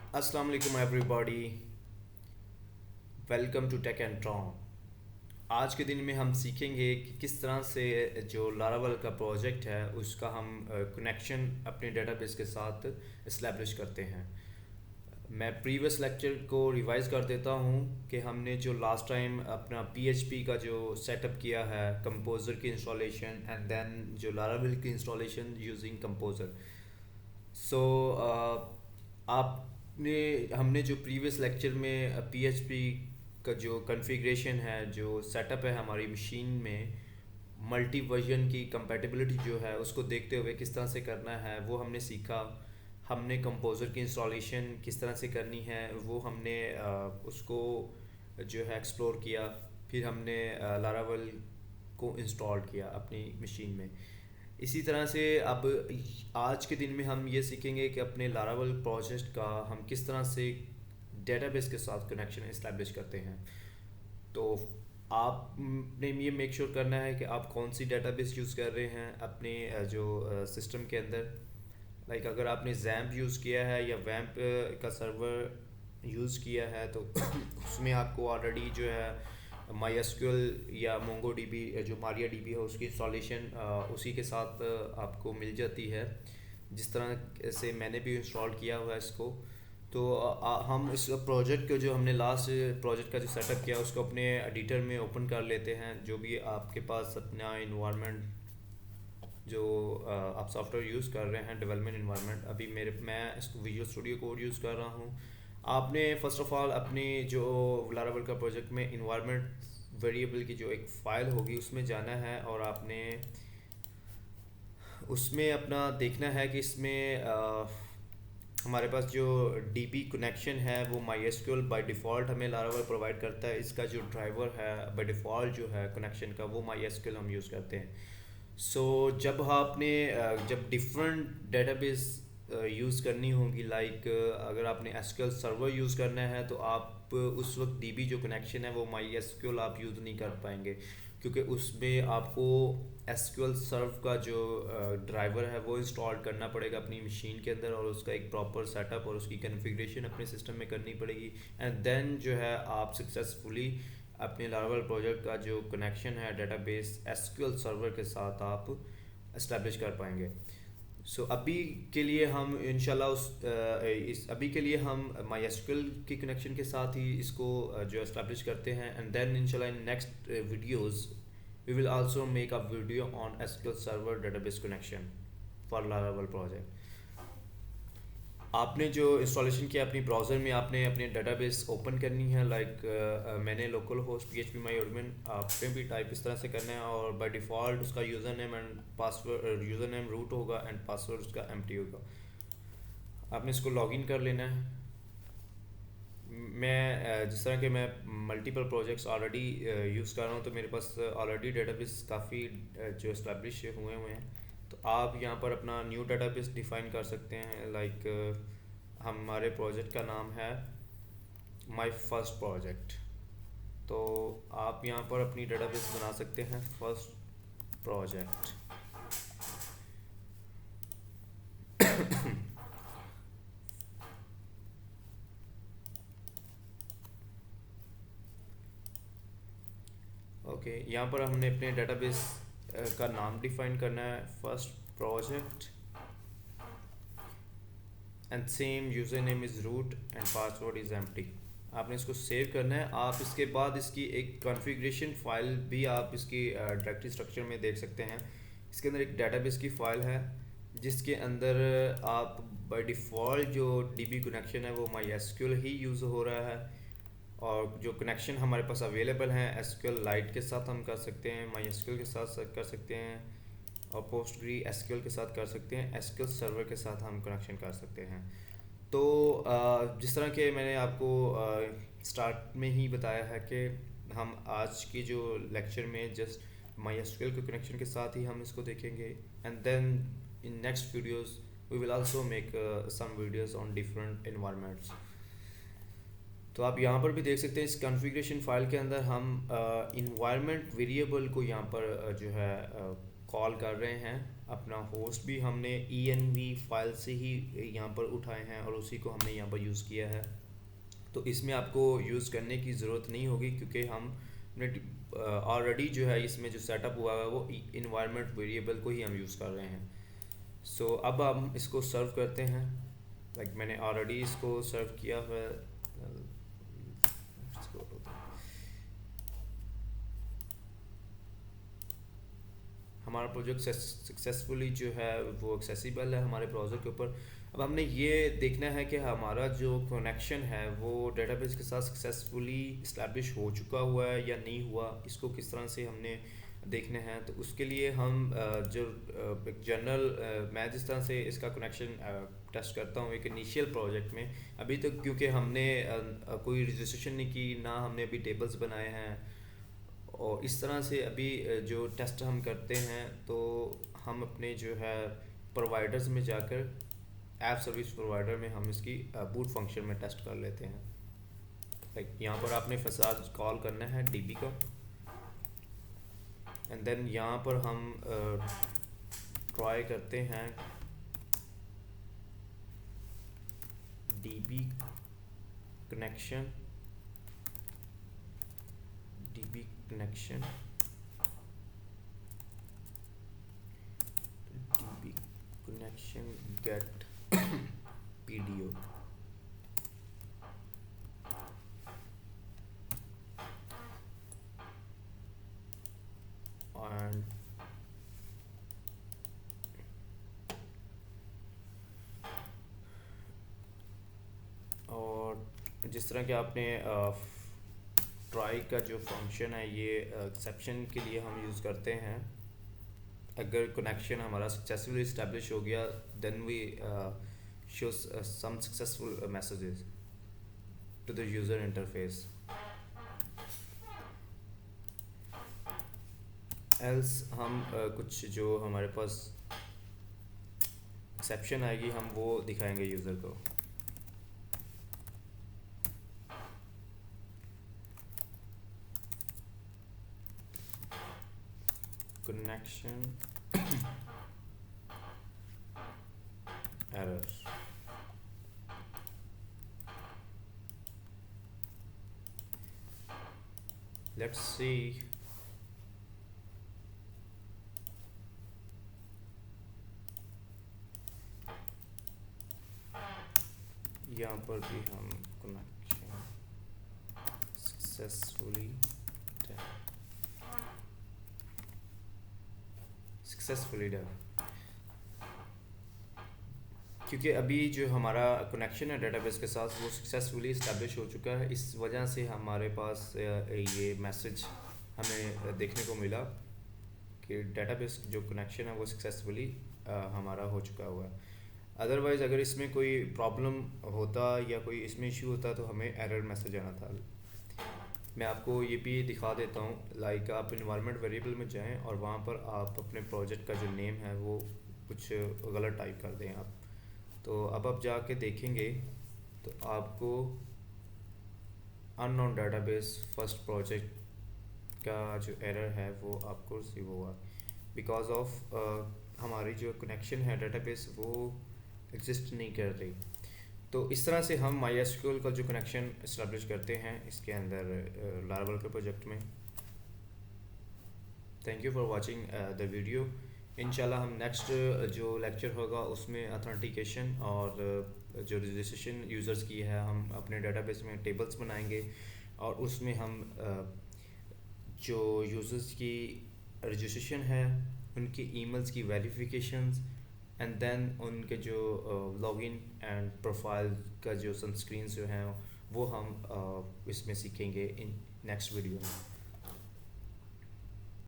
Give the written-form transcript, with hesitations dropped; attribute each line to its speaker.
Speaker 1: अस्सलाम वालेकुम everybody, welcome to tech and tron. आज के दिन में हम सीखेंगे कि किस तरह से जो लारावल का प्रोजेक्ट है उसका हम कनेक्शन अपने डेटाबेस के साथ इस्टेब्लिश करते हैं। मैं प्रीवियस लेक्चर को रिवाइज कर देता हूँ कि हमने जो लास्ट टाइम अपना पीएचपी का जो सेटअप किया है, कंपोज़र की इंस्टॉलेशन एंड देन जो लारावल की इंस्टॉलेशन यूजिंग कंपोज़र। सो आपने हमने जो प्रीवियस लेक्चर में पीएचपी का जो कॉन्फ़िगरेशन है, जो सेटअप है हमारी मशीन में, मल्टी वर्जन की कंपैटिबिलिटी जो है उसको देखते हुए किस तरह से करना है वो हमने सीखा। हमने कंपोज़र की इंस्टॉलेशन किस तरह से करनी है वो हमने उसको जो है एक्सप्लोर किया। फिर हमने लारावल को इंस्टॉल किया अपनी मशीन में। इसी तरह से अब आज के दिन में हम ये सीखेंगे कि अपने लारावल प्रोजेक्ट का हम किस तरह से डेटाबेस के साथ कनेक्शन इस्टेब्लिश करते हैं। तो आपने ये मेक श्योर करना है कि आप कौन सी डेटाबेस यूज़ कर रहे हैं अपने जो सिस्टम के अंदर। लाइक अगर आपने जैम्प यूज़ किया है या वैम्प का सर्वर यूज़ किया है तो उसमें आपको ऑलरेडी जो है माई एसक्यूएल या मोंगो डीबी जो मारिया डीबी है उसकी इंस्टॉलेशन उसी के साथ आपको मिल जाती है, जिस तरह से मैंने भी इंस्टॉल किया हुआ है इसको। तो हम इस प्रोजेक्ट को जो हमने लास्ट प्रोजेक्ट का जो सेटअप किया उसको अपने एडिटर में ओपन कर लेते हैं। जो भी आपके पास अपना इन्वायरमेंट जो आप सॉफ्टवेयर यूज़ कर रहे हैं, डेवलपमेंट इन्वायरमेंट, अभी मैं इसको विजुअल स्टूडियो कोड यूज़ कर रहा हूँ। आपने फ़र्स्ट ऑफ ऑल अपनी जो लारावल का प्रोजेक्ट में इन्वायरमेंट वेरिएबल की जो एक फ़ाइल होगी उसमें जाना है और आपने उसमें अपना देखना है कि इसमें हमारे पास जो डीबी कनेक्शन है वो माई एसक्यूएल बाई डिफ़ॉल्ट हमें लारावल प्रोवाइड करता है। इसका जो ड्राइवर है बाई डिफ़ॉल्ट जो है कनेक्शन का वो माई एसक्यूएल हम यूज़ करते हैं। सो जब आपने जब डिफरेंट डेटाबेस यूज़ करनी होगी, लाइक अगर आपने एसक्यूएल सर्वर यूज़ करना है तो आप उस वक्त डीबी जो कनेक्शन है वो माई एसक्यूएल आप यूज़ नहीं कर पाएंगे, क्योंकि उसमें आपको एसक्यूएल सर्व का जो ड्राइवर है वो इंस्टॉल करना पड़ेगा अपनी मशीन के अंदर और उसका एक प्रॉपर सेटअप और उसकी कॉन्फ़िगरेशन अपने सिस्टम में करनी पड़ेगी। एंड देन जो है आप सक्सेसफुली अपने लारावल प्रोजेक्ट का जो कनेक्शन है डेटाबेस एसक्यूएल सर्वर के साथ आप इस्टेब्लिश कर पाएंगे। सो अभी के लिए हम इंशाल्लाह इस अभी के लिए हम माई एसक्यूएल की कनेक्शन के साथ ही इसको जो इस्टेब्लिश करते हैं। एंड देन इंशाल्लाह in next videos we will also make a video on SQL server database connection for Laravel project. आपने जो इंस्टॉलेशन किया अपनी ब्राउज़र में आपने अपने डेटाबेस ओपन करनी है। लाइक मैंने local host PHP my admin, आपने भी टाइप इस तरह से करना है और बाय डिफ़ॉल्ट उसका user name and password, user name root होगा एंड पासवर्ड उसका एम्प्टी होगा। आपने इसको लॉगिन कर लेना है। मैं जिस तरह के मैं मल्टीपल प्रोजेक्ट्स ऑलरेडी यूज़ कर रहा हूँ तो मेरे पास ऑलरेडी डेटाबेस काफ़ी जो इस्टेब्लिश हुए हुए हैं। तो आप यहाँ पर अपना न्यू डेटाबेस डिफ़ाइन कर सकते हैं। लाइक हमारे प्रोजेक्ट का नाम है माय फर्स्ट प्रोजेक्ट। तो आप यहाँ पर अपनी डेटाबेस बना सकते हैं फर्स्ट प्रोजेक्ट। ओके, यहाँ पर हमने अपने डेटाबेस का नाम डिफ़ाइन करना है first project and same user name is root and password is empty. आपने इसको सेव करना है। आप इसके बाद इसकी एक कॉन्फ़िगरेशन फ़ाइल भी आप इसकी डायरेक्टरी स्ट्रक्चर में देख सकते हैं। इसके अंदर एक डेटाबेस की फ़ाइल है जिसके अंदर आप बाय डिफ़ॉल्ट जो डीबी कनेक्शन है वो माई एसक्यूएल ही यूज़ हो रहा है और जो कनेक्शन हमारे पास अवेलेबल हैं एसक्यूएल लाइट के साथ हम कर सकते हैं, माई एसक्यूएल के साथ कर सकते हैं और पोस्टग्री एसक्यूएल के साथ कर सकते हैं, एसक्यूएल सर्वर के साथ हम कनेक्शन कर सकते हैं। तो जिस तरह के मैंने आपको स्टार्ट में ही बताया है कि हम आज की जो लेक्चर में जस्ट माई एसक्यूएल के कनेक्शन के साथ ही हम इसको देखेंगे। And then in next videos we will also make some videos on different environments. तो आप यहाँ पर भी देख सकते हैं इस कॉन्फ़िगरेशन फ़ाइल के अंदर हम इन्वायरमेंट वेरिएबल को यहाँ पर जो है कॉल कर रहे हैं अपना होस्ट भी हमने env फाइल से ही यहाँ पर उठाए हैं और उसी को हमने यहाँ पर यूज़ किया है। तो इसमें आपको यूज़ करने की ज़रूरत नहीं होगी क्योंकि हम ऑलरेडी जो है इसमें जो सेटअप हुआ है वो इन्वायरमेंट वेरिएबल को ही हम यूज़ कर रहे हैं। सो अब हम इसको सर्व करते हैं। लाइक मैंने ऑलरेडी इसको सर्व किया हुआ है। हमारा प्रोजेक्ट सक्सेसफुली जो है वो एक्सेसिबल है हमारे ब्राउज़र के ऊपर। अब हमने ये देखना है कि हमारा जो कनेक्शन है वो डेटाबेस के साथ सक्सेसफुली इस्टेब्लिश हो चुका हुआ है या नहीं हुआ, इसको किस तरह से हमने देखना है। तो उसके लिए हम जो एक जनरल मैं जिस तरह से इसका कनेक्शन टेस्ट करता हूँ एक इनिशियल प्रोजेक्ट में, अभी तो क्योंकि हमने कोई रजिस्ट्रेशन नहीं की, ना हमने अभी टेबल्स बनाए हैं, और इस तरह से अभी जो टेस्ट हम करते हैं तो हम अपने जो है प्रोवाइडर्स में जाकर ऐप सर्विस प्रोवाइडर में हम इसकी बूट फंक्शन में टेस्ट कर लेते हैं। लाइक यहाँ पर आपने फसाद कॉल करना है डीबी का, एंड देन यहाँ पर हम ट्राई करते हैं dB connection dB connection gate PDO. And और जिस तरह के आपने ट्राई का जो फंक्शन है ये एक्सेप्शन के लिए हम यूज़ करते हैं। अगर कनेक्शन हमारा सक्सेसफुली इस्टेब्लिश हो गया then we show some successful messages to the user interface. Else हम कुछ जो हमारे पास एक्सेप्शन आएगी हम वो दिखाएंगे यूज़र को। connection error। Let's see यहाँ पर भी हम connection सक्सेसफुली डन, क्योंकि अभी जो हमारा कनेक्शन है डेटाबेस के साथ वो सक्सेसफुली इस्टेब्लिश हो चुका है। इस वजह से हमारे पास ये मैसेज हमें देखने को मिला कि डेटाबेस जो कनेक्शन है वो सक्सेसफुली हमारा हो चुका हुआ है। अदरवाइज़ अगर इसमें कोई प्रॉब्लम होता या कोई इसमें इशू होता तो हमें एरर मैसेज आना था। मैं आपको ये भी दिखा देता हूँ। लाइक आप इन्वायरमेंट वेरिएबल में जाएं और वहाँ पर आप अपने प्रोजेक्ट का जो नेम है वो कुछ गलत टाइप कर दें आप। तो अब आप जाके देखेंगे तो आपको अननोन डेटाबेस फर्स्ट प्रोजेक्ट का जो एरर है वो आपको रिसीव हुआ बिकॉज ऑफ हमारी जो कनेक्शन है डेटाबेस वो एग्जिस्ट नहीं कर रही। तो इस तरह से हम MySQL का जो कनेक्शन इस्टेब्लिश करते हैं इसके अंदर लारावेल के प्रोजेक्ट में। Thank you for watching the video. इंशाल्लाह हम नेक्स्ट जो लेक्चर होगा उसमें ऑथेंटिकेशन और जो रजिस्ट्रेशन यूज़र्स की है हम अपने डेटाबेस में टेबल्स बनाएंगे और उसमें हम जो यूज़र्स की रजिस्ट्रेशन है उनकी ईमेल्स की वेरिफिकेशंस एंड देन उनके जो लॉगिन एंड प्रोफाइल का जो सम स्क्रीन्स जो हैं वो हम इसमें सीखेंगे इन नेक्स्ट वीडियो में।